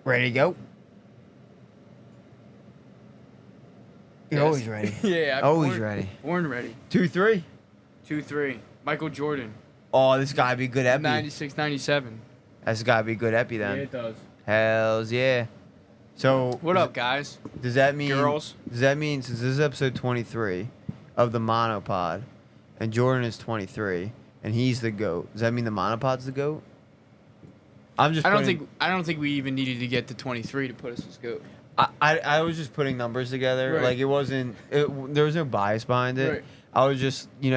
Ready to go? You're Yes. always ready. Yeah, Always ready. Born ready. 2-3. 2-3. Michael Jordan. Oh, this gotta be good epi. 96, 97. That's gotta be good epi then. Yeah, it does. Hells yeah. So What up, guys? Does that mean Girls? Does that mean since this is episode 23 of the Mano Pod, and Jordan is 23 and he's the GOAT? Does that mean the Mano Pod's the GOAT? I'm just. I don't think we even needed to get to 23 to put us as GOAT. I was just putting numbers together. Right. Like it wasn't. There was no bias behind it. Right. I was just, we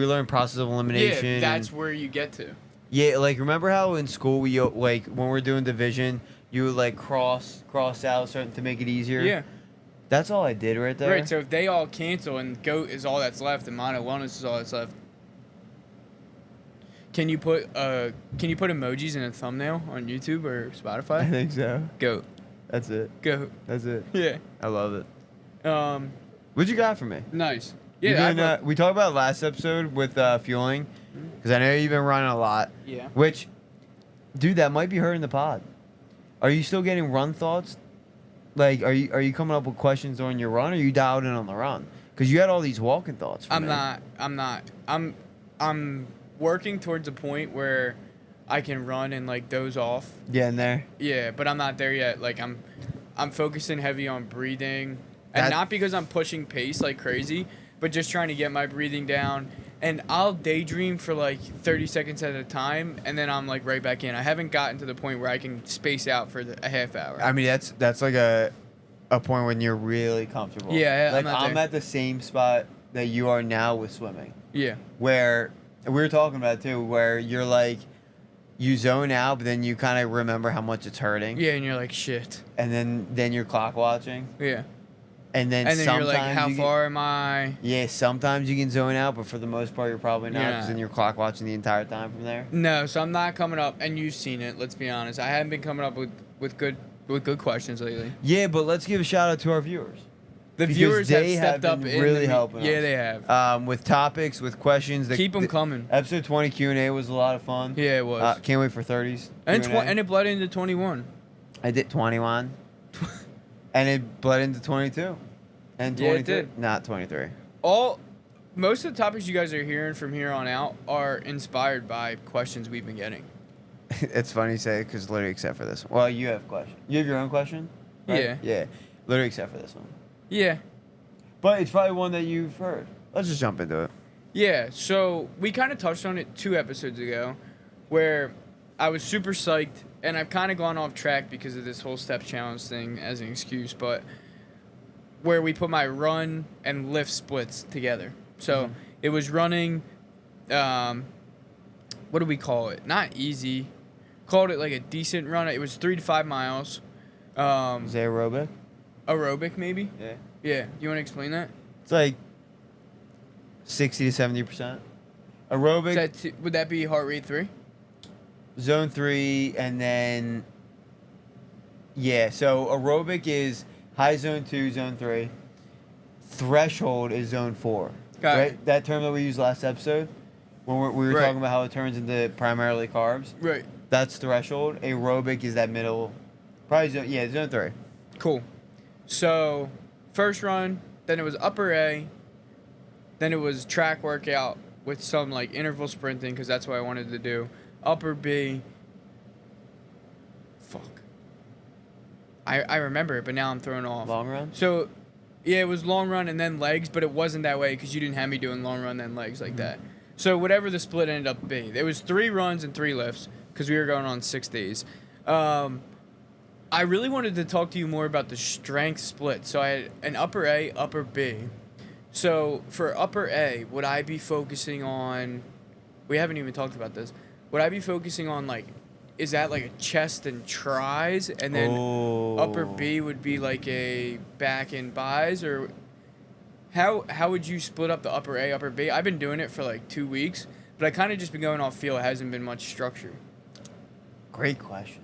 learned process of elimination. Yeah, that's where you get to. Yeah, like remember how in school we like when we're doing division, you would like cross out certain to make it easier. Yeah. That's all I did right there. Right, so if they all cancel and GOAT is all that's left and Mano Wellness is all that's left, can you put emojis in a thumbnail on YouTube or I Spotify? think so. GOAT. That's it. GOAT. That's it. Yeah. I love it. Um, What you got for me? nice. You Yeah. been, we talked about it last episode with fueling, because I know you've been running a lot. Yeah. Which, dude, that might be hurting the pod. Are you still getting run thoughts? Like, are you coming up with questions on your run, or are you dialed in on the run? Because you had all these walking thoughts. I'm not. I'm working towards a point where I can run and like doze off. Getting there. Yeah, but I'm not there yet. Like I'm focusing heavy on breathing, and not because I'm pushing pace like crazy, but just trying to get my breathing down. And I'll daydream for like 30 seconds at a time, and then I'm like right back in. I haven't gotten to the point where I can space out for a half hour. I mean, that's like a point when you're really comfortable. Yeah, like I'm I'm at the same spot that you are now with swimming. Yeah. Where we were talking about it too, where you're like, you zone out, but then you kind of remember how much it's hurting. Yeah, and you're like shit. And then you're clock watching. Yeah. And then you're like, how you far am I? Yeah, sometimes you can zone out, but for the most part, you're probably not, because Yeah. then you're clock watching the entire time from there. No, so I'm not coming up, and you've seen it. Let's be honest. I haven't been coming up with good questions lately. Yeah, but let's give a shout out to our viewers. The Because viewers have they stepped have up been really helping Yeah, us. they have. With topics, with questions. Keep them coming. Episode 20 Q&A was a lot of fun. Yeah, it was. Can't wait for 30s. and Q&A. and it bled into 21. I did 21. And it bled into 22. And Yeah, 23. it did. Not 23. Most of the topics you guys are hearing from here on out are inspired by questions we've been getting. It's funny you say it, because literally except for this one. Well, you have question. You have your own question? Right? Yeah. Yeah. Literally except for this one. Yeah. But it's probably one that you've heard. Let's just jump into it. Yeah, so we kind of touched on it 2 episodes ago, where I was super psyched, and I've kind of gone off track because of this whole step challenge thing as an excuse, but where we put my run and lift splits together. So it was running, what do we call it? Not easy. Called it like a decent run. It was 3 to 5 miles. Is it aerobic? Aerobic, maybe? Yeah. Yeah. You want to explain that? It's like 60 to 70%. Aerobic, Would that be heart rate 3? zone 3, and then, yeah, so aerobic is high zone 2, zone 3. Threshold is zone 4. Got right? it. That term that we used last episode, when we were Right. talking about how it turns into primarily carbs. Right. That's threshold. Aerobic is that middle, probably zone 3. Cool. So, first run, then it was upper A, then it was track workout with some like interval sprinting because that's what I wanted to do. Upper B. Fuck. I remember it, but now I'm thrown off. Long run? So, yeah, it was long run and then legs, but it wasn't that way because you didn't have me doing long run then legs like that. So whatever the split ended up being, there was 3 runs and 3 lifts because we were going on 6 days. I really wanted to talk to you more about the strength split. So I had an upper A, upper B. So for upper A, would I be focusing on, we haven't even talked about this, would I be focusing on like, is that like a chest and tries, and then upper B would be like a back and buys, or how would you split up the upper A, upper B? I've been doing it for like 2 weeks, but I kind of just been going off feel. It hasn't been much structure. Great question.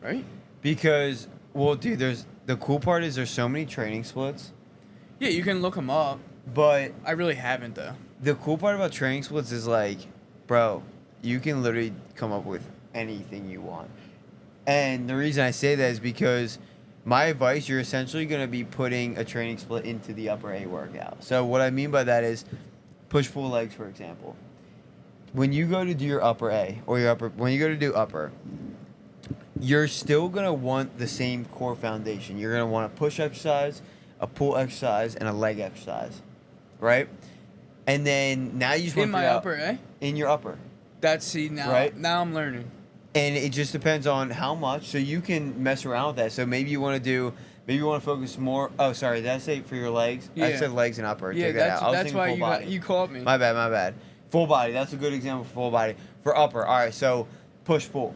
Right? Because, well, dude, the cool part is there's so many training splits, Yeah, you can look them up. but I really haven't though. the cool part about training splits is like, bro, you can literally come up with anything you want. And the reason I say that is because my advice, you're essentially going to be putting a training split into the upper A workout. So what I mean by that is push-pull legs, for example. When you go to do your upper A or when you go to do upper, you're still going to want the same core foundation. You're going to want a push exercise, a pull exercise, and a leg exercise, right? And then now you just want In to my upper, in your upper. Now I'm learning. And it just depends on how much. So you can mess around with that. So maybe you want to focus more. Oh, sorry. Did I say for your legs? Yeah. I said legs and upper. Yeah, Take that out. I was that's thinking why full you called me. My bad. Full body. That's a good example for full body. For upper, all right. So push pull,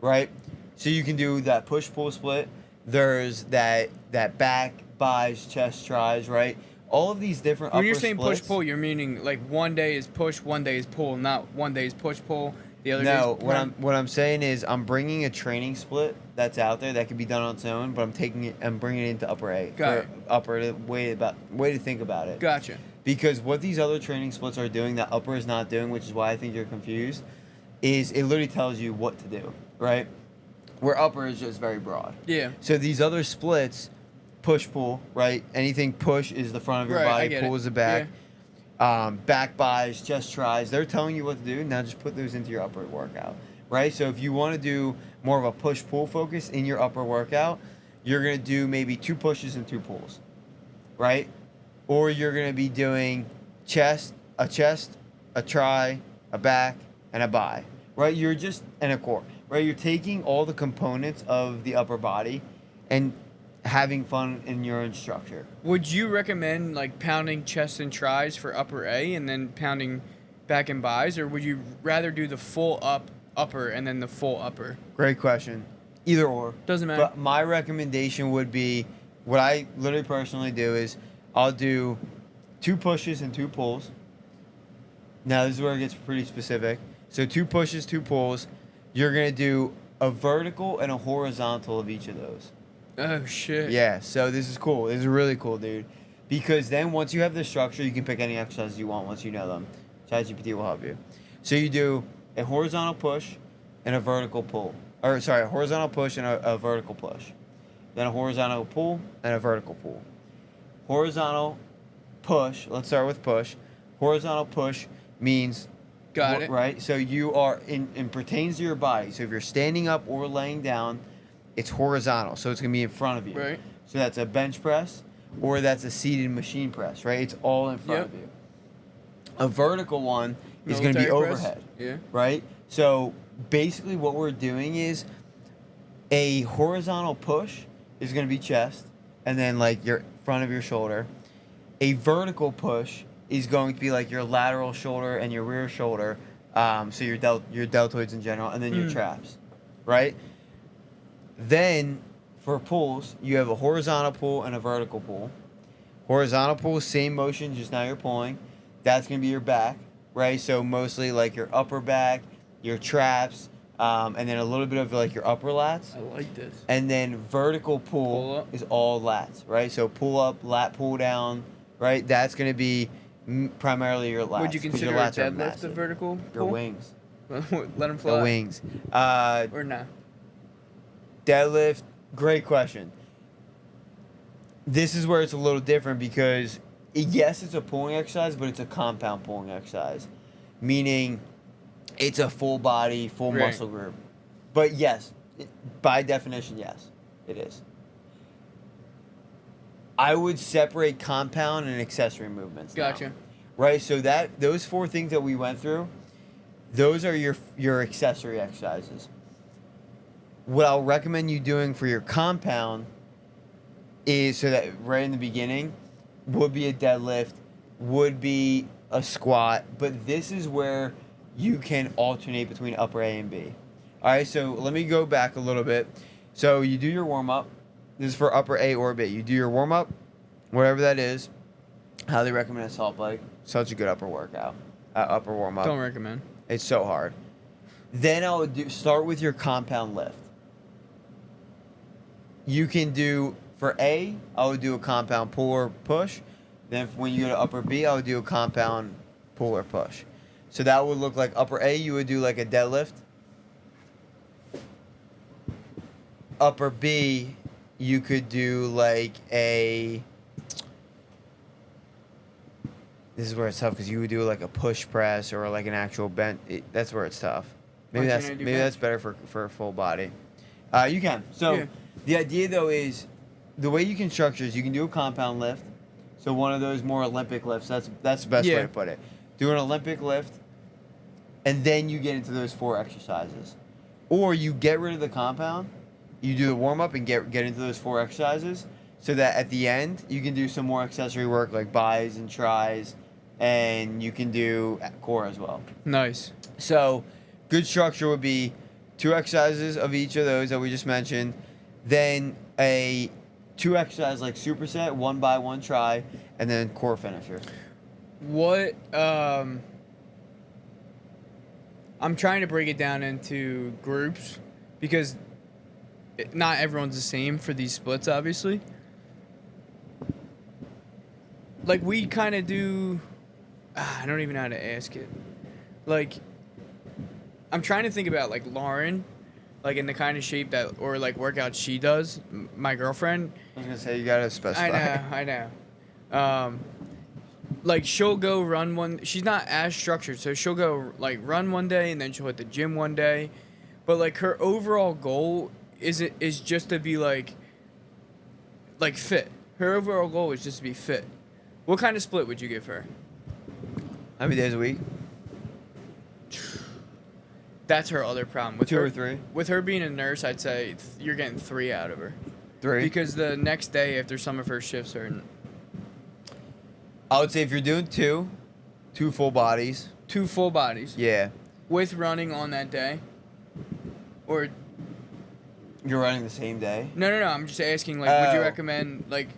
right? So you can do that push pull split. There's that back, buys, chest, tries, right? All of these different. When upper you're saying splits, push pull, you're meaning like one day is push, one day is pull, not one day is push pull. The other No, days what I'm saying is I'm bringing a training split that's out there that can be done on its own, but I'm bringing it into upper A. Got it. Upper way to think about it. Gotcha. Because what these other training splits are doing that upper is not doing, which is why I think you're confused, is it literally tells you what to do, right? Where upper is just very broad. Yeah. So these other splits, push pull, right? Anything push is the front of your Right, I body, get pull it. is the back. Back buys, chest tries, they're telling you what to do. Now just put those into your upper workout, right? So if you want to do more of a push-pull focus in your upper workout, you're going to do maybe 2 pushes and 2 pulls, right? Or you're going to be doing a try, a back, and a buy, right? And a core, right? You're taking all the components of the upper body and having fun in your instructor. Would you recommend like pounding chest and tries for upper A and then pounding back and buys, or would you rather do the full upper and then the full upper? Great question. Either or. Doesn't matter. But my recommendation would be, what I literally personally do is I'll do 2 pushes and 2 pulls. Now this is where it gets pretty specific. So 2 pushes, 2 pulls. You're going to do a vertical and a horizontal of each of those. Oh shit. Yeah, so this is cool. This is really cool, dude. Because then once you have the structure, you can pick any exercises you want once you know them. ChatGPT will help you. So you do a horizontal push and a vertical pull. A horizontal push and a vertical push. Then a horizontal pull and a vertical pull. Horizontal push, let's start with push. Horizontal push means... Got it. Right? So you are, in pertains to your body. So if you're standing up or laying down, it's horizontal, so it's going to be in front of you. Right. So that's a bench press, or that's a seated machine press, right? It's all in front of you. A vertical one is going to be Military press? overhead. Yeah. Right? So basically what we're doing is a horizontal push is going to be chest, and then like your front of your shoulder. A vertical push is going to be like your lateral shoulder and your rear shoulder, so your deltoids in general, and then your traps, right? Then, for pulls, you have a horizontal pull and a vertical pull. Horizontal pull, same motion, just now you're pulling. That's going to be your back, right? So mostly like your upper back, your traps, and then a little bit of like your upper lats. I like this. And then vertical pull is all lats, right? So pull up, lat pull down, right? That's going to be primarily your lats. Would you 'cause consider your a lats are deadlift a massive. vertical Your pull? wings. Let them fly. The wings. Or not? Deadlift, great question. This is where it's a little different because, yes, it's a pulling exercise, but it's a compound pulling exercise. Meaning, it's a full body, full Right. muscle group. But yes, by definition, yes, it is. I would separate compound and accessory movements. Gotcha. Now, right? So those 4 things that we went through, those are your accessory exercises. What I'll recommend you doing for your compound is, so that right in the beginning, would be a deadlift, would be a squat, but this is where you can alternate between upper A and B. All right, so let me go back a little bit. So you do your warm-up. This is for upper A or B. You do your warm-up, whatever that is. Highly recommend a salt bike. Such a good upper workout, upper warm-up. Don't recommend. It's so hard. Then I would start with your compound lift. You can do, for A, I would do a compound pull or push. Then when you go to upper B, I would do a compound pull or push. So that would look like upper A, you would do like a deadlift. upper B, you could do like a. This is where it's tough because you would do like a push press or like an actual bench. That's where it's tough. Maybe that's better for a full body. You can. So Yeah. the idea though is the way you can structure is you can do a compound lift. So one of those more Olympic lifts. That's the best way Yeah. to put it. Do an Olympic lift, and then you get into those 4 exercises, or you get rid of the compound. You do the warm up and get into those 4 exercises, so that at the end you can do some more accessory work like bis and tris, and you can do core as well. Nice. So, good structure would be 2 exercises of each of those that we just mentioned, then a 2 exercise like superset, 1 by 1 try, and then core finisher. What I'm trying to break it down into groups because not everyone's the same for these splits, obviously. Like we kind of do. I don't even know how to ask it. Like, I'm trying to think about like Lauren, like in the kind of shape that or like workout she does. My girlfriend. I was gonna say you gotta specify. I know. Like she'll go run one. She's not as structured, so she'll go like run one day and then she'll hit the gym one day. But like her overall goal is just to be like fit. Her overall goal is just to be fit. What kind of split would you give her? How many days a week? That's her other problem. With 2 her, or 3? With her being a nurse, I'd say you're getting 3 out of her. 3? Because the next day after some of her shifts are I would say if you're doing 2 full bodies. 2 full bodies. Yeah. With running on that day. Or You're running the same day? no. I'm just asking. Like, would you Oh. recommend like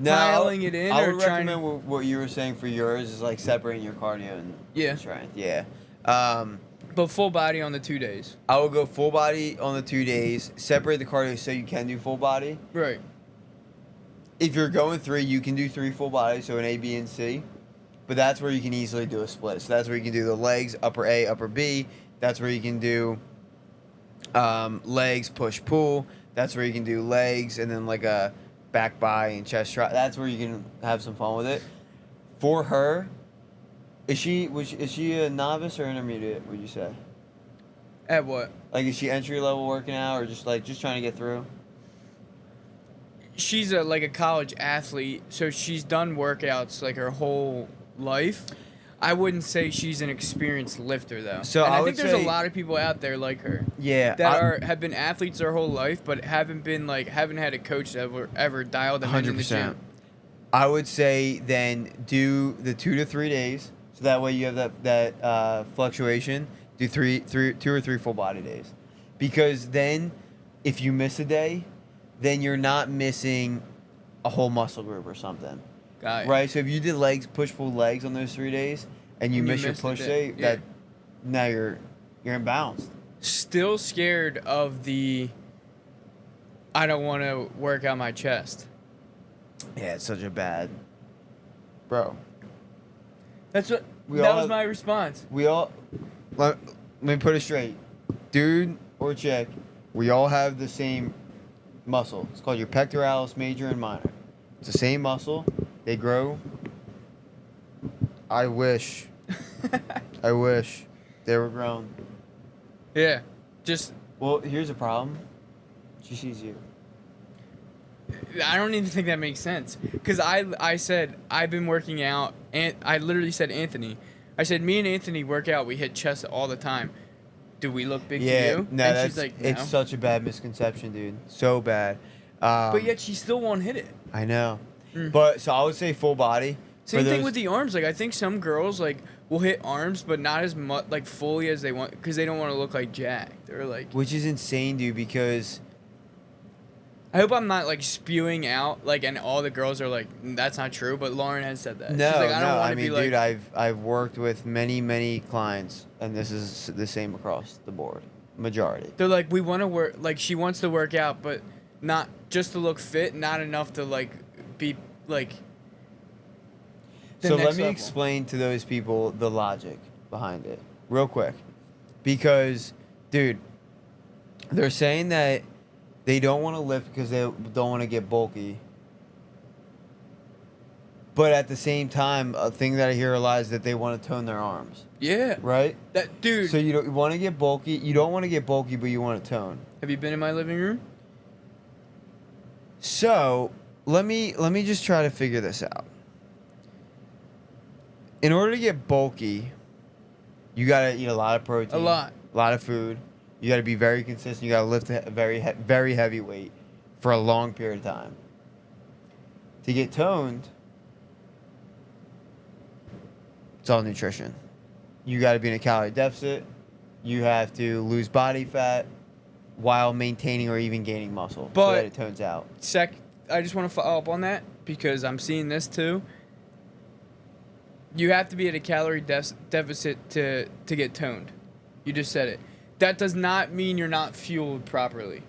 No, piling it in I or would trying? recommend what you were saying for yours is like separating your cardio and Yeah. strength. Yeah. But full body on the 2 days. I would go full body on the 2 days, separate the cardio so you can do full body. Right. If you're going 3, you can do 3 full bodies, so an A, B, and C. But that's where you can easily do a split. So that's where you can do the legs, upper A, upper B. That's where you can do legs, push, pull. That's where you can do legs and then like a back bi and chest try. That's where you can have some fun with it. For her, is she a novice or intermediate, would you say? At what? Like, is she entry level working out or just trying to get through? She's like a college athlete, so she's done workouts like her whole life. I wouldn't say she's an experienced lifter though. So and I I think would there's say- a lot of people out there like her Yeah. that have been athletes their whole life, but haven't had a coach that ever dialed them in the gym. I would say then do the 2 to 3 days, so that way you have that fluctuation. Do 2 or 3 full body days, because then if you miss a day, then you're not missing a whole muscle group or something, Got it. right? So if you did legs, push pull legs on those 3 days, and you miss your missed a push day, day, yeah. that now you're imbalanced. Still scared of the. I don't want to work out my chest. Yeah, it's such a bad, bro. That's what. We that all was have- my response. We all, let me put it straight, dude or chick, we all have the same muscle. It's called your pectoralis major and minor. It's the same muscle. They grow. I wish they were grown. Yeah, just. Well, here's the problem. She sees you. I don't even think that makes sense. Because I said, I've been working out, and I literally said Anthony. I said, me and Anthony work out, we hit chest all the time. Do we look big to Yeah, you? no, and that's, she's like, no. it's such a bad misconception, dude. So bad. But yet she still won't hit it. I know. Mm. But, so I would say full body. Same For thing those- with the arms. Like, I think some girls, like, will hit arms, but not as much, like, fully as they want, because they don't want to look like Jack. They're like... Which is insane, dude, because... I hope I'm not, like, spewing out, like, and all the girls are like, that's not true, but Lauren has said that. No, She's like, I don't no. want I to mean, be dude, like... I've worked with many clients, and this is the same across the board, majority. They're like, we want to work, like, she wants to work out, but not just to look fit, not enough to, like, be, like... the So next let me level. explain to those people the logic behind it, real quick, because, dude, they're saying that They don't want to lift because they don't want to get bulky. But at the same time, a thing that I hear a lot is that they want to tone their arms. Yeah. Right? That dude. So you want to get bulky. You don't want to get bulky, but you want to tone. Have you been in my living room? So let me just try to figure this out. In order to get bulky, you gotta eat a lot of protein. A lot of food. You gotta be very consistent. You gotta lift a very heavy weight for a long period of time. To get toned, it's all nutrition. You gotta be in a calorie deficit. You have to lose body fat while maintaining or even gaining muscle so that it tones out. I just want to follow up on that because I'm seeing this too. You have to be at a calorie deficit to get toned. You just said it. That does not mean you're not fueled properly.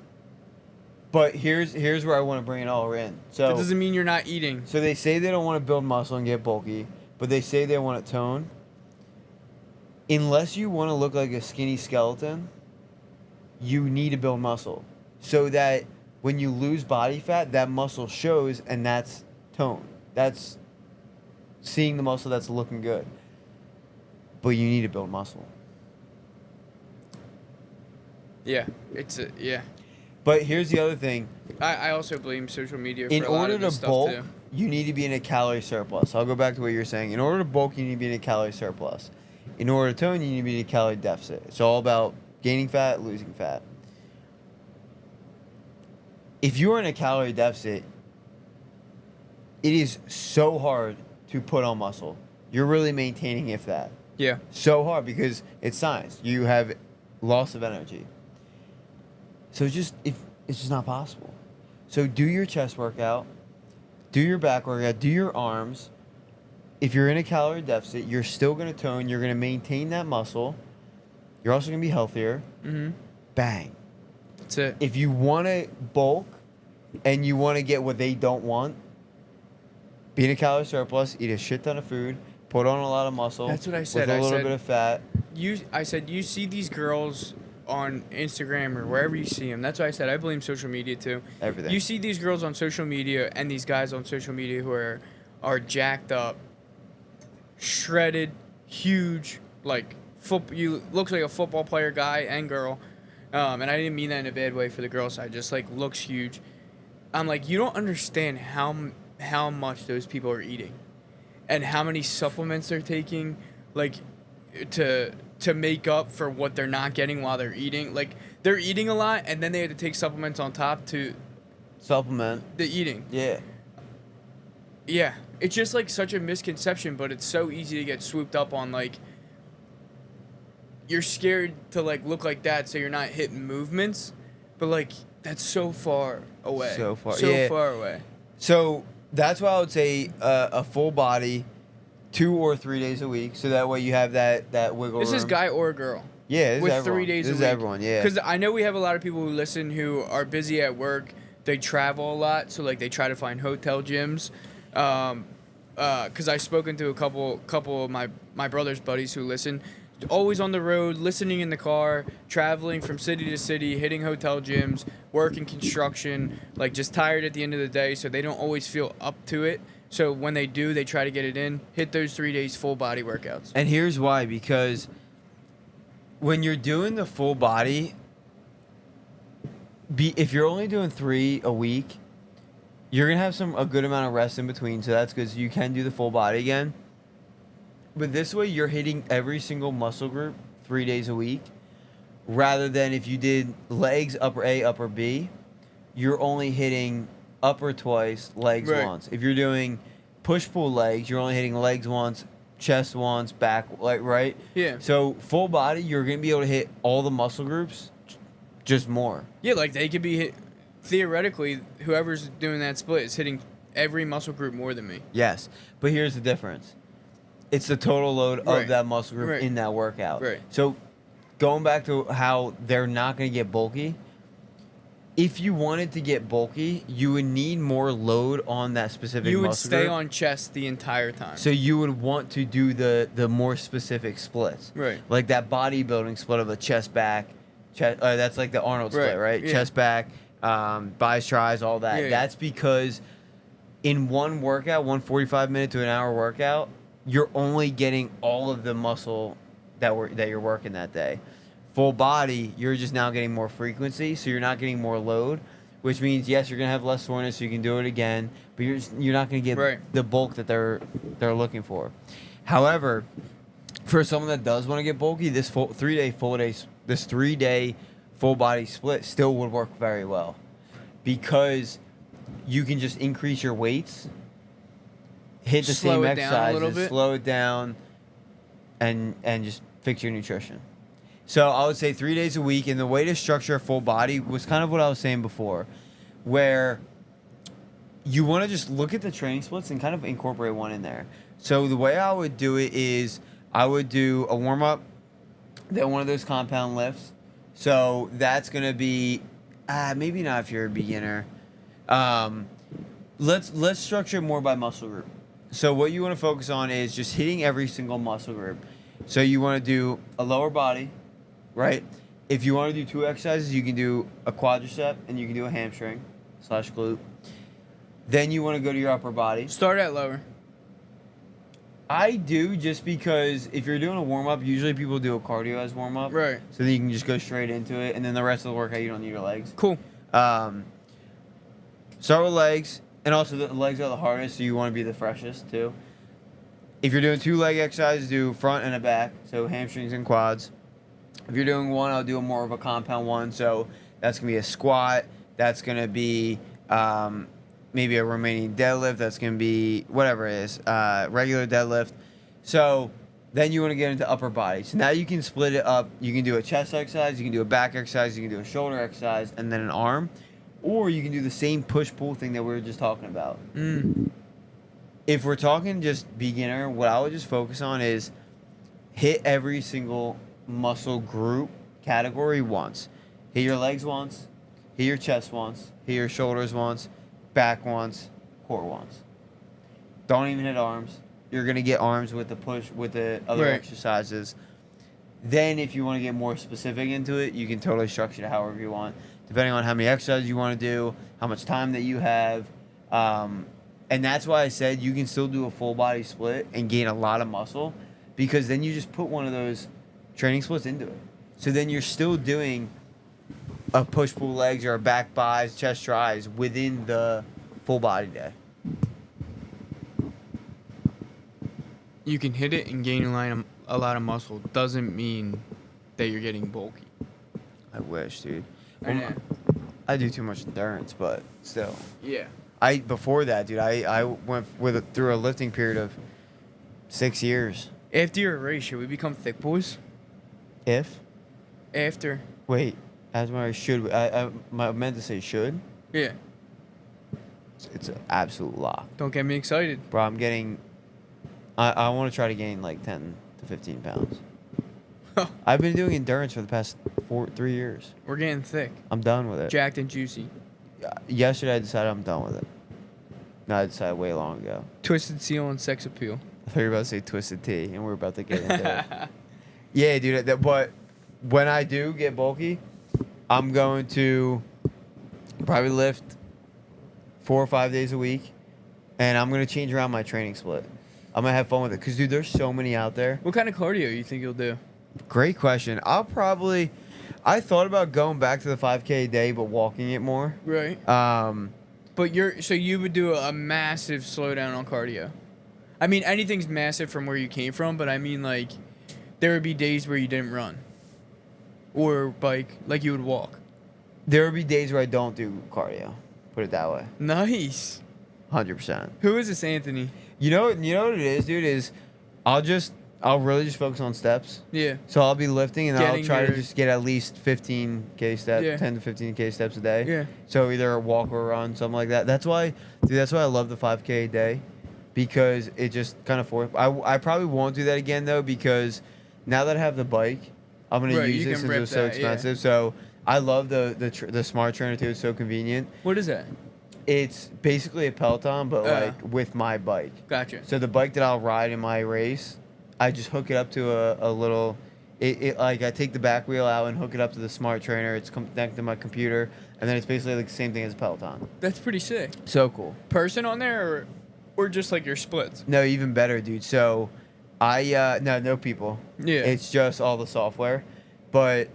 But here's where I want to bring it all in. So that doesn't mean you're not eating. So they say they don't want to build muscle and get bulky, but they say they want to tone. Unless you want to look like a skinny skeleton, you need to build muscle so that when you lose body fat, that muscle shows, and that's tone. That's seeing the muscle that's looking good. But you need to build muscle. Yeah, yeah. But here's the other thing. I also blame social media for in a lot order of this to stuff bulk, too. You need to be in a calorie surplus. I'll go back to what you're saying. In order to bulk, you need to be in a calorie surplus. In order to tone, you need to be in a calorie deficit. It's all about gaining fat, losing fat. If you are in a calorie deficit, it is so hard to put on muscle. You're really maintaining, if that. Yeah. So hard because it's science. You have loss of energy. So it's just not possible. So do your chest workout, do your back workout, do your arms. If you're in a calorie deficit, you're still going to tone. You're going to maintain that muscle. You're also going to be healthier. Mm-hmm. Bang. That's it. If you want to bulk and you want to get what they don't want, be in a calorie surplus, eat a shit ton of food, put on a lot of muscle. That's what I said. With a little bit of fat. I said, you see these girls on Instagram or wherever you see them. That's why I said I blame social media too. Everything. You see these girls on social media and these guys on social media who are jacked up, shredded, huge, like you looks like a football player, guy and girl. And I didn't mean that in a bad way for the girl side. Just like looks huge. I'm like, you don't understand how much those people are eating, and how many supplements they're taking, like to make up for what they're not getting while they're eating. Like they're eating a lot, and then they have to take supplements on top to supplement the eating. Yeah. Yeah, it's just like such a misconception, but it's so easy to get swooped up on. Like you're scared to like look like that, so you're not hitting movements, but like that's so far away. So far away. So that's why I would say a full body, 2 or 3 days a week, so that way you have that wiggle room. This is guy or girl. Yeah, this with is everyone. 3 days this a week. This is everyone, yeah. Because I know we have a lot of people who listen who are busy at work. They travel a lot, so like they try to find hotel gyms. Because I've spoken to a couple of my brother's buddies who listen. Always on the road, listening in the car, traveling from city to city, hitting hotel gyms, working construction, like just tired at the end of the day, so they don't always feel up to it. So when they do, they try to get it in, hit those 3 days full body workouts. And here's why, because when you're doing the full body, if you're only doing 3 a week, you're going to have a good amount of rest in between, so that's good. So you can do the full body again. But this way, you're hitting every single muscle group 3 days a week, rather than if you did legs, upper A, upper B, you're only hitting upper twice, legs once. If you're doing push-pull legs, you're only hitting legs once, chest once, back, like, right? Yeah. So full body, you're going to be able to hit all the muscle groups, just more. Yeah, like they could be hit, theoretically, whoever's doing that split is hitting every muscle group more than me. Yes, but here's the difference. It's the total load of that muscle group in that workout. Right. So going back to how they're not going to get bulky, if you wanted to get bulky, you would need more load on that specific muscle group. You would stay on chest the entire time. So you would want to do the more specific splits. Right. Like that bodybuilding split of a chest back. That's like the Arnold split, right? Yeah. Chest back, buys, tries, all that. Yeah. That's because in one workout, 1 45-minute to an hour workout, you're only getting all of the muscle that you're working that day. Full body, you're just now getting more frequency, so you're not getting more load, which means yes, you're gonna have less soreness, so you can do it again, but you're not gonna get the bulk that they're looking for. However, for someone that does want to get bulky, this 3-day full body split still would work very well, because you can just increase your weights, hit the same exercises, slow it down, and just fix your nutrition. So I would say 3 days a week, and the way to structure a full body was kind of what I was saying before, where you want to just look at the training splits and kind of incorporate one in there. So the way I would do it is I would do a warm-up, then one of those compound lifts. So that's going to be, maybe not if you're a beginner. Let's structure it more by muscle group. So what you want to focus on is just hitting every single muscle group. So you want to do a lower body, right? If you want to do 2 exercises, you can do a quadricep and you can do a hamstring / glute. Then you want to go to your upper body. Start at lower. I do, just because if you're doing a warm-up, usually people do a cardio as warm-up. Right. So then you can just go straight into it, and then the rest of the workout, you don't need your legs. Cool. Start with legs, and also the legs are the hardest, so you want to be the freshest, too. If you're doing 2 leg exercises, do front and a back, so hamstrings and quads. If you're doing one, I'll do more of a compound one, so that's going to be a squat, that's going to be maybe a Romanian deadlift, that's going to be whatever it is, regular deadlift. So then you want to get into upper body. So now you can split it up. You can do a chest exercise, you can do a back exercise, you can do a shoulder exercise, and then an arm. Or you can do the same push-pull thing that we were just talking about. If we're talking just beginner, what I would just focus on is hit every single muscle group category once. Hit your legs once, hit your chest once, hit your shoulders once, back once, core once. Don't even hit arms. You're going to get arms with the push, with the other exercises. Then if you want to get more specific into it, you can totally structure it however you want, depending on how many exercises you want to do, how much time that you have. And that's why I said you can still do a full body split and gain a lot of muscle, because then you just put one of those training splits into it. So then you're still doing a push-pull legs or a back buys, chest tries within the full body day. You can hit it and gain a lot of muscle. Doesn't mean that you're getting bulky. I wish, dude. Well, I do too much endurance, but still. Yeah. Before that, dude, I went through a lifting period of 6 years. After your race, should we become thick boys? If? After. Wait, as my should. I meant to say should. Yeah. It's an absolute lock. Don't get me excited. Bro, I'm getting. I want to try to gain like 10 to 15 pounds. I've been doing endurance for the past 3 years. We're getting thick. I'm done with it. Jacked and juicy. Yesterday I decided I'm done with it. No, I decided way long ago. Twisted seal and sex appeal. I thought you were about to say twisted tea, and we're about to get into it. Yeah, dude. But when I do get bulky, I'm going to probably lift 4 or 5 days a week, and I'm going to change around my training split. I'm going to have fun with it, because, dude, there's so many out there. What kind of cardio you think you'll do? Great question. I thought about going back to the 5K a day, but walking it more. Right. But you would do a massive slowdown on cardio. I mean, anything's massive from where you came from, but I mean, like, there would be days where you didn't run or bike, like you would walk. There would be days where I don't do cardio. Put it that way. Nice. 100%. Who is this, Anthony? You know what it is, dude? Is I'll really just focus on steps. Yeah. So I'll be lifting, and I'll try to just get at least 15K steps, 10 to 15K steps a day. Yeah. So either a walk or a run, something like that. That's why I love the 5K a day, because it just kind of forced. I probably won't do that again, though, because now that I have the bike, I'm going to use it since it was so expensive. Yeah. So I love the Smart Trainer, too. It's so convenient. What is that? It's basically a Peloton, but like with my bike. Gotcha. So the bike that I'll ride in my race, I just hook it up to a little. Like I take the back wheel out and hook it up to the Smart Trainer. It's connected to my computer. and then it's basically like the same thing as a Peloton. That's pretty sick. So cool. Person on there, or just like your splits? No, even better, dude. So, no people. Yeah. It's just all the software, but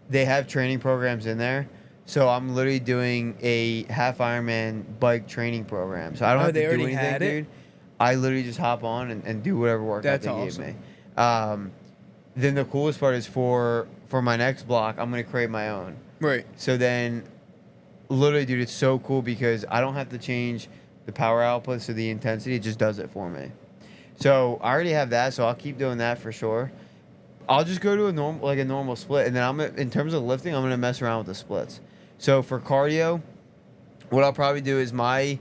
they have training programs in there. So I'm literally doing a half Ironman bike training program. So I don't have to do anything, dude. I literally just hop on and do whatever workout they gave me. Then the coolest part is for my next block, I'm gonna create my own. Right. So then, literally, dude, it's so cool because I don't have to change the power output, so the intensity, it just does it for me. So I already have that, so I'll keep doing that for sure. I'll just go to a normal split, and then in terms of lifting, I'm gonna mess around with the splits. So for cardio, what I'll probably do is my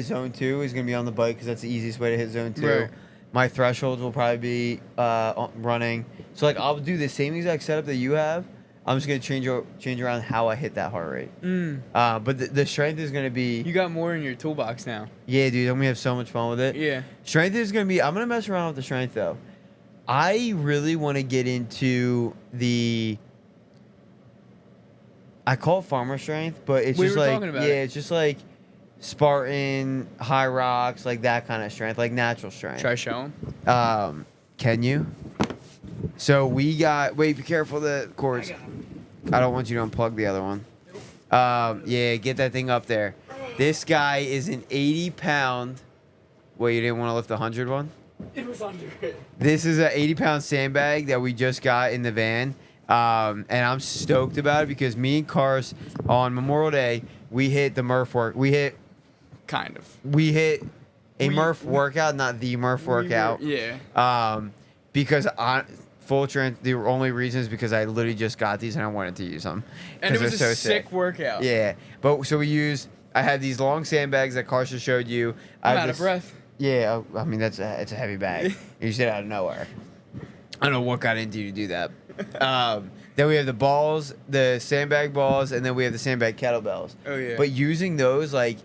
zone 2 is gonna be on the bike because that's the easiest way to hit zone 2. Right. My thresholds will probably be running. So like I'll do the same exact setup that you have. I'm just gonna change around how I hit that heart rate. But the strength is gonna be. You got more in your toolbox now. Yeah, dude. I'm gonna have so much fun with it. Yeah. Strength is gonna be. I'm gonna mess around with the strength though. I really want to get into the. I call it farmer strength, but it's just like it's just like Spartan, Hyrox, like that kind of strength, like natural strength. Try show 'em. Can you? So we got. Wait, be careful the cords. I don't want you to unplug the other one. Yeah, get that thing up there. This guy is an 80-pound. Wait, you didn't want to lift the 100 one? It was under it. This is an 80-pound sandbag that we just got in the van. And I'm stoked about it because me and Carson on Memorial Day, we hit the Murph work. We hit a Murph workout, not the Murph workout. Because the only reason is because I literally just got these and I wanted to use them. And it was a sick workout. Yeah. But so I had these long sandbags that Carson showed you. I'm out of breath. Yeah, I mean it's a heavy bag. You just hit it out of nowhere. I don't know what got into you to do that. Then we have the balls, the sandbag balls, and then we have the sandbag kettlebells. Oh yeah. But using those, like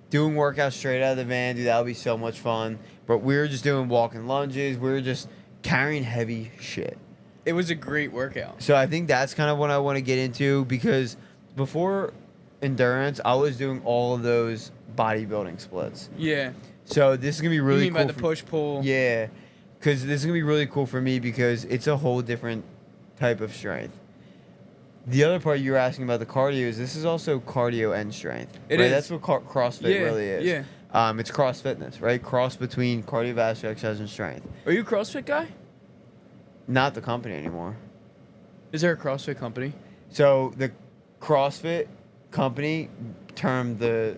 doing workouts straight out of the van, dude, that would be so much fun. But we were just doing walking lunges. We were just carrying heavy shit. It was a great workout. So I think that's kind of what I want to get into because before endurance, I was doing all of those bodybuilding splits. Yeah. So this is gonna be really cool. By the push pull? Yeah, because this is gonna be really cool for me because it's a whole different type of strength. The other part you were asking about the cardio is this is also cardio and strength. It is. That's what CrossFit really is. Yeah. It's cross fitness, right? Cross between cardiovascular exercise and strength. Are you a CrossFit guy? Not the company anymore. Is there a CrossFit company? So the CrossFit company termed the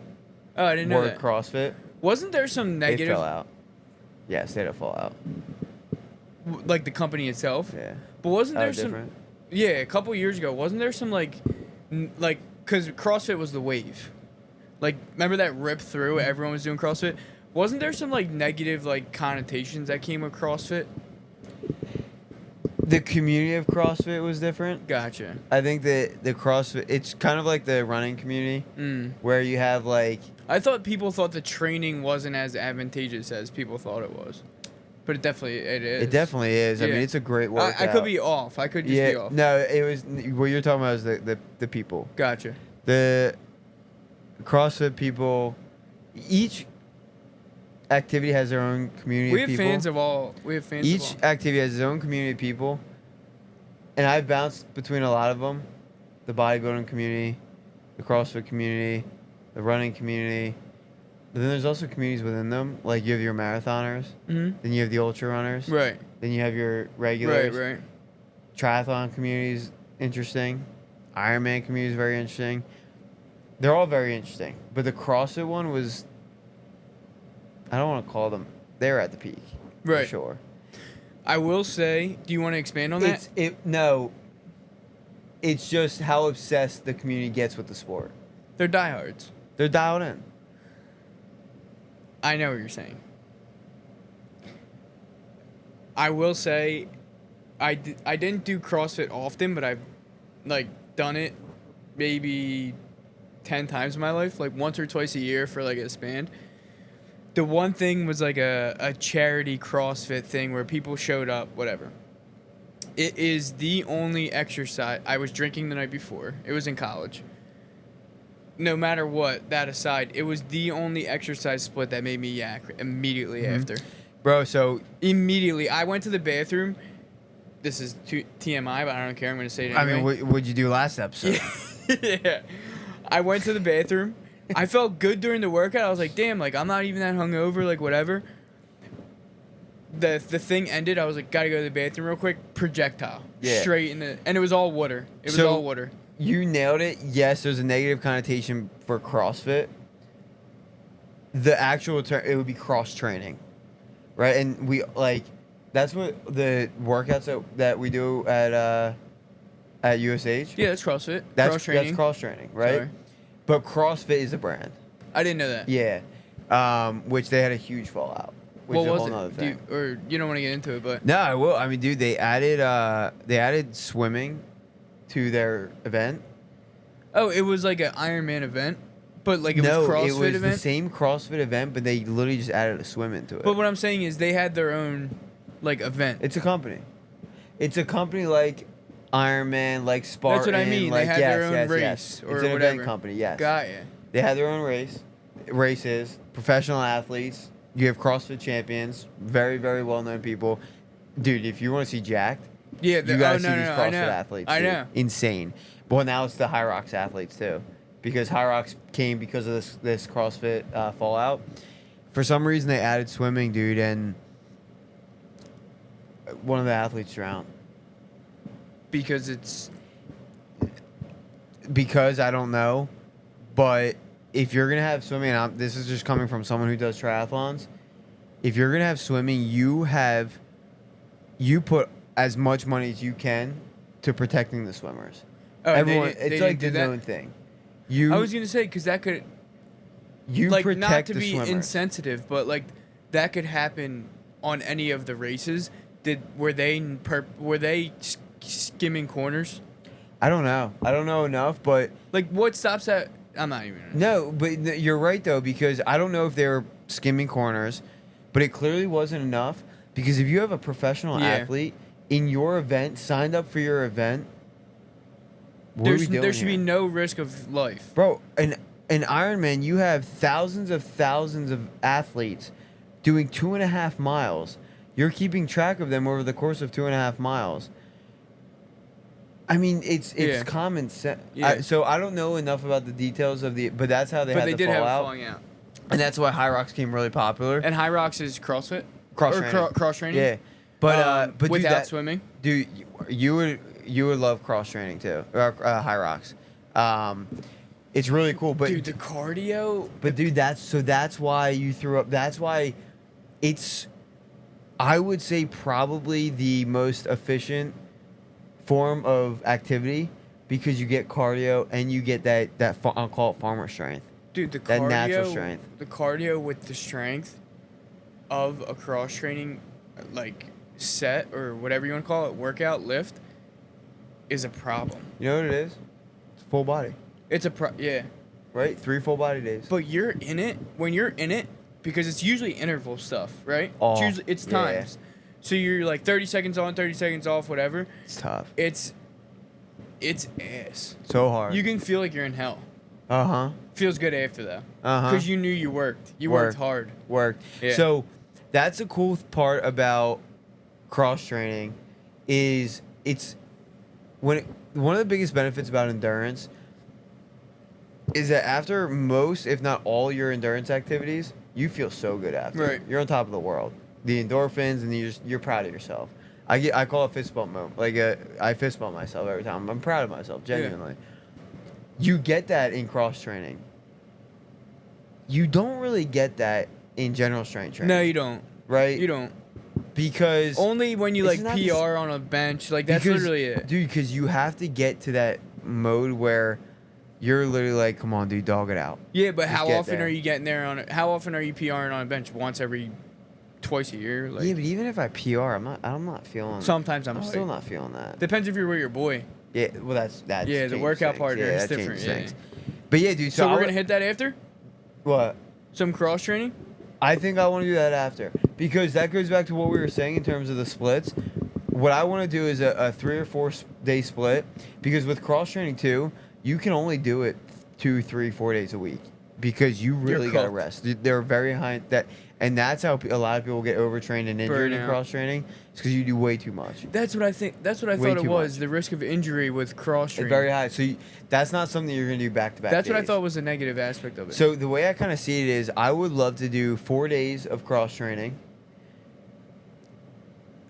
I didn't know word that. CrossFit. Wasn't there some negative? They fell out. Yes, they had a fallout. Like the company itself? Yeah. But wasn't there some? Different? Yeah, a couple years ago, wasn't there some like, because CrossFit was the wave. Like, remember that rip through? Everyone was doing CrossFit. Wasn't there some like negative like connotations that came with CrossFit? The community of CrossFit was different. Gotcha. I think that the CrossFit, it's kind of like the running community, where you have like. I thought people thought the training wasn't as advantageous as people thought it was, but it definitely is. It definitely is. Yeah. I mean, it's a great workout. I could be off. I could just be off. No, it was what you're talking about is the people. Gotcha. The CrossFit people, each activity has their own community of people. We have fans Each activity has its own community of people. And I've bounced between a lot of them. The bodybuilding community, the CrossFit community, the running community. But then there's also communities within them. Like you have your marathoners. Mm-hmm. Then you have the ultra runners. Right. Then you have your regulars. Right. Triathlon community is interesting. Ironman community is very interesting. They're all very interesting. But the CrossFit one was... I don't want to call them. They're at the peak. Right. For sure. I will say, do you want to expand on that? No. It's just how obsessed the community gets with the sport. They're diehards. They're dialed in. I know what you're saying. I will say, I didn't do CrossFit often, but I've like done it maybe 10 times in my life, like once or twice a year for like a span. The one thing was like a charity CrossFit thing where people showed up, whatever. It is the only exercise. I was drinking the night before. It was in college. no matter what, that aside, it was the only exercise split that made me yak immediately after. Bro, so Immediately. I went to the bathroom. This is TMI, but I don't care. I'm going to say it I anyway. mean, what'd you do last episode? Yeah. I went to the bathroom. I felt good during the workout. I was like, damn, like, I'm not even that hungover, like, whatever. The thing ended. I was like, gotta go to the bathroom real quick. Projectile. Yeah. Straight in the... And it was all water. It was So- all water. You nailed it. Yes, there's a negative connotation for CrossFit. The actual term, it would be cross training, right? And we like that's what the workouts that we do at USH. Yeah, that's CrossFit. That's cross training. That's cross training, right? Sorry. But CrossFit is a brand. I didn't know that. Yeah, which they had a huge fallout. Which What is a was whole it? nother thing. Or you don't want to get into it, but... No, I will. I mean, dude, they added swimming to their event. Oh, it was like an Ironman event, but like it No, was CrossFit it was event. the same CrossFit event, but they literally just added a swim into it. But what I'm saying is they had their own like event. It's a company. It's a company like Ironman, like Spartan. That's what I mean. Like, They had their own race yes. or It's an whatever. event company. Yes. Got ya. They had their own races, professional athletes. You have CrossFit champions, very, very well-known people. Dude, if you want to see jacked, Yeah, you gotta see no, these no, CrossFit I know. athletes. I dude. know. Insane. Well, now it's the Hyrox athletes too, because Hyrox came because of this CrossFit fallout. For some reason, they added swimming, dude, and one of the athletes drowned. Because I don't know, but if you're gonna have swimming, and this is just coming from someone who does triathlons. If you're gonna have swimming, you put as much money as you can to protecting the swimmers. oh, Everyone, they it's like the did that? known thing. I was gonna say because that could You like protect not to the be swimmers. insensitive, but like that could happen on any of the races. Were they skimming corners? I don't know. I don't know enough, but Like what stops that? I'm not even. no. But you're right though, because I don't know if they were skimming corners, but it clearly wasn't enough. Because if you have a professional Yeah. athlete in your event, signed up for your event, what are we doing There should be here? no risk of life. Bro, an Ironman, you have thousands of athletes doing 2.5 miles. You're keeping track of them over the course of 2.5 miles. I mean, it's Yeah. common sense. Yeah. So I don't know enough about the details of but that's how they But had they the did have a fallout, falling out. and that's why Hyrox became really popular. And Hyrox is CrossFit Cross or training. cross training. Yeah, but dude, without that, swimming. dude, you would love cross training too, or Hyrox. It's really cool, but Dude, the cardio. But dude, that's why you threw up. That's why it's, I would say, probably the most efficient form of activity, because you get cardio and you get that I'll call it farmer strength. Dude, the That cardio. natural strength. The cardio with the strength of a cross training, like set or whatever you want to call it, workout lift, is a problem. You know what it is? It's full body, It's yeah. right? 3 full body days. But you're in it when you're in it because it's usually interval stuff, right? Oh, it's usually it's yeah. times. So you're like 30 seconds on, 30 seconds off, whatever. It's tough. It's ass. So hard. You can feel like you're in hell. Uh-huh. Feels good after though. Uh-huh. Because you knew you worked. You worked hard. Worked. Yeah. So that's a cool part about cross training is one of the biggest benefits about endurance is that after most, if not all, your endurance activities, you feel so good after. Right. You're on top of the world. The endorphins, and you're proud of yourself. I call it fist bump moment. Like I fist bump myself every time. I'm proud of myself, genuinely. You get that in cross training. You don't really get that in general strength training. No, you don't. Right? You don't. Because Only when you It's like not the PR on a bench. Like that's because- literally it. Dude, because you have to get to that mode where you're literally like, come on, dude, dog it out. Yeah, but Just how get often there. are you getting there on it? How often are you PRing on a bench? Twice a year? Like Yeah, but even if I PR, I'm not feeling. sometimes I'm still not feeling that. Depends if you're with your boy. Yeah, well, that's Yeah, the changes workout things. partner Yeah, is that different, changes yeah. things. But yeah, dude. So So we're gonna hit that after what? some cross training. I think I want to do that after, because that goes back to what we were saying in terms of the splits. What I want to do is a 3 or 4 day split, because with cross training too, you can only do it 2, 3, 4 days a week because you really got to cooked. rest. They're very high that, and that's how a lot of people get overtrained and injured in Burnout. cross training. It's because you do way too much. That's what I think. That's what I Way thought it too was. much. The risk of injury with cross It's training. very high. So that's not something you're gonna do back to back. That's what I days. thought was a negative aspect of it. So the way I kind of see it is, I would love to do 4 days of cross training,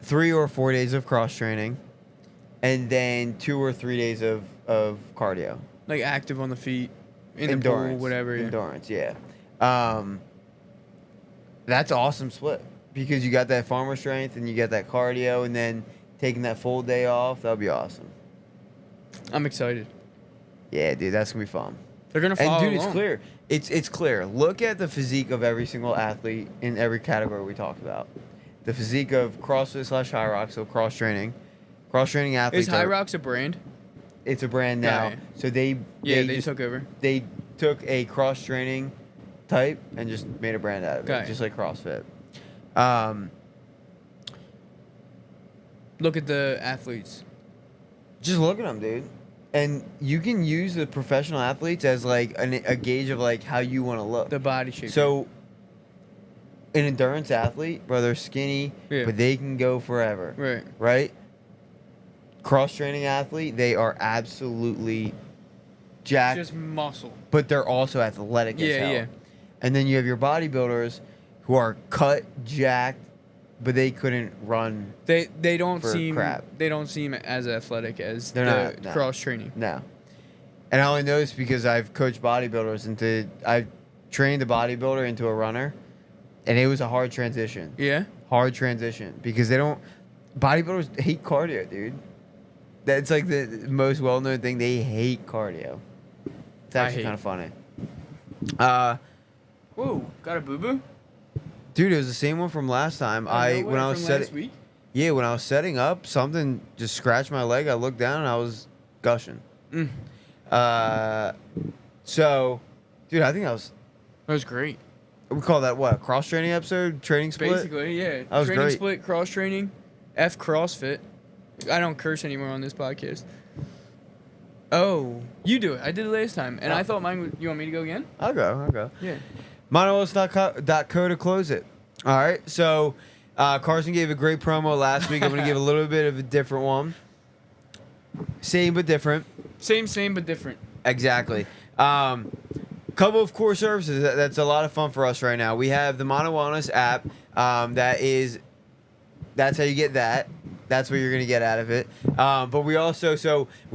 3 or 4 days of cross training, and then 2 or 3 days of cardio. like active on the feet, in the pool, whatever. Yeah. Endurance, yeah. That's awesome split because you got that farmer strength and you got that cardio, and then taking that full day off. That would be awesome. I'm excited. Yeah, dude, that's gonna be fun. They're gonna follow And dude, along. it's clear. It's clear. Look at the physique of every single athlete in every category we talked about. The physique of CrossFit / Hyrox, so cross training athletes. Is Hyrox a brand? It's a brand now. Got it. So they just took over. they took a cross training type and just made a brand out of it, Got it. just like CrossFit. Look at the athletes. Just look at them, dude. And you can use the professional athletes as like a gauge of like how you want to look. The body shape. So, an endurance athlete, bro, they're skinny, Yeah. but they can go forever. Right. Right? Cross training athlete, they are absolutely jacked, Just muscle. but they're also athletic as Yeah, hell. yeah. And then you have your bodybuilders who are cut, jacked, but they couldn't run. They don't For seem crap. they don't seem as athletic as They're the not, no. cross training. No. And I only know this because I've coached bodybuilders I've trained a bodybuilder into a runner, and it was a hard transition. Yeah. Hard transition because bodybuilders hate cardio, dude. That's like the most well-known thing. They hate cardio. It's actually kind of funny. Whoa, got a boo boo? Dude, it was the same one from last time. When I was setting, yeah, when I was setting up, something just scratched my leg. I looked down and I was gushing. So, dude, I think That was great. we call that what, a cross training episode, training split. Basically, yeah. That was training great. split, cross training, F CrossFit. I don't curse anymore on this podcast. Oh, you do it. I did it last time, and Oh. I thought mine would. You want me to go again? I'll go. Yeah. ManoWellness.co to close it. All right, so Carson gave a great promo last week. I'm gonna give a little bit of a different one. Same but different. Same, but different. Exactly. Couple of core services that's a lot of fun for us right now. We have the Mano Wellness app. That's how you get that. That's what you're gonna get out of it. But we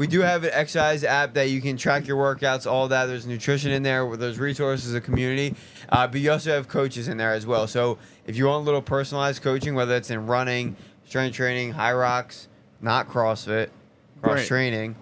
do have an exercise app that you can track your workouts, all that. There's nutrition in there. There's resources, a community. But you also have coaches in there as well. So if you want a little personalized coaching, whether it's in running, strength training, Hyrox, not CrossFit, cross Right. training,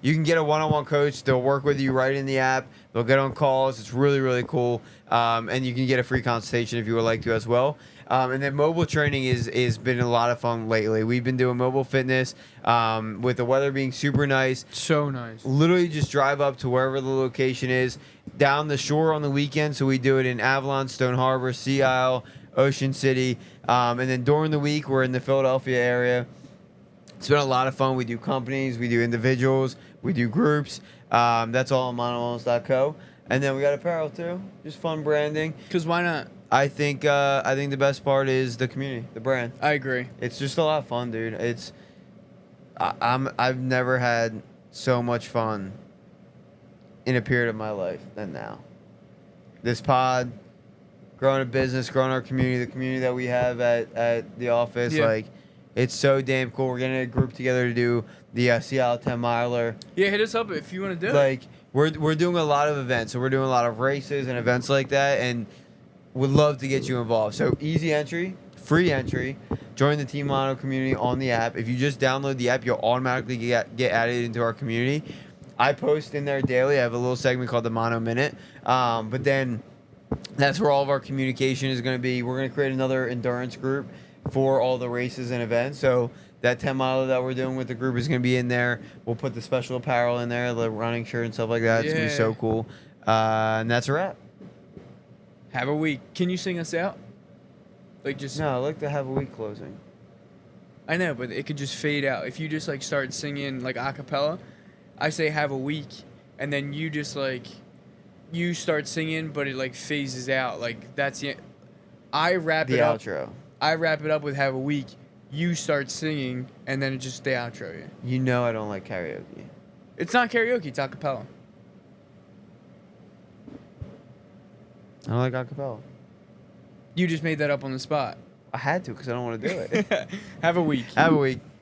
you can get a one-on-one coach. They'll work with you right in the app. They'll get on calls. It's really, really cool. And you can get a free consultation if you would like to as well. And then mobile training is been a lot of fun lately. We've been doing mobile fitness with the weather being super nice. So nice. Literally just drive up to wherever the location is, down the shore on the weekend. So we do it in Avalon, Stone Harbor, Sea Isle, Ocean City. And then during the week, we're in the Philadelphia area. It's been a lot of fun. We do companies, we do individuals, we do groups. That's all on monowellness.co. And then we got apparel too. Just fun branding. Cause why not? I think the best part is the community, the brand. I agree. It's just a lot of fun, dude. I've never had so much fun in a period of my life than now. This pod, growing a business, growing our community, the community that we have at the office, Yeah. like it's so damn cool. We're getting a group together to do the Seattle 10 miler. Yeah, hit us up if you want to do it. Like we're doing a lot of events, so we're doing a lot of races and events like that, and would love to get you involved. So easy entry, free entry. Join the Team Mano community on the app. If you just download the app, you'll automatically get added into our community. I post in there daily. I have a little segment called the Mano Minute. But then that's where all of our communication is going to be. We're going to create another endurance group for all the races and events. So that 10 mile that we're doing with the group is going to be in there. We'll put the special apparel in there, the running shirt and stuff like that. It's going to be so Yeah. cool. And that's a wrap. Have a week. Can you sing us out? Like just. No, I like to have a week closing. I know, but it could just fade out if you just like start singing like a cappella. I say have a week, and then you just like you start singing, but it like phases out. Like that's the I wrap The it up. outro. I wrap it up with have a week. You start singing, and then it just the outro. Yeah. You know I don't like karaoke. It's not karaoke. It's acapella. I don't like acapella. You just made that up on the spot. I had to because I don't want to do it. Have a week. Have a week.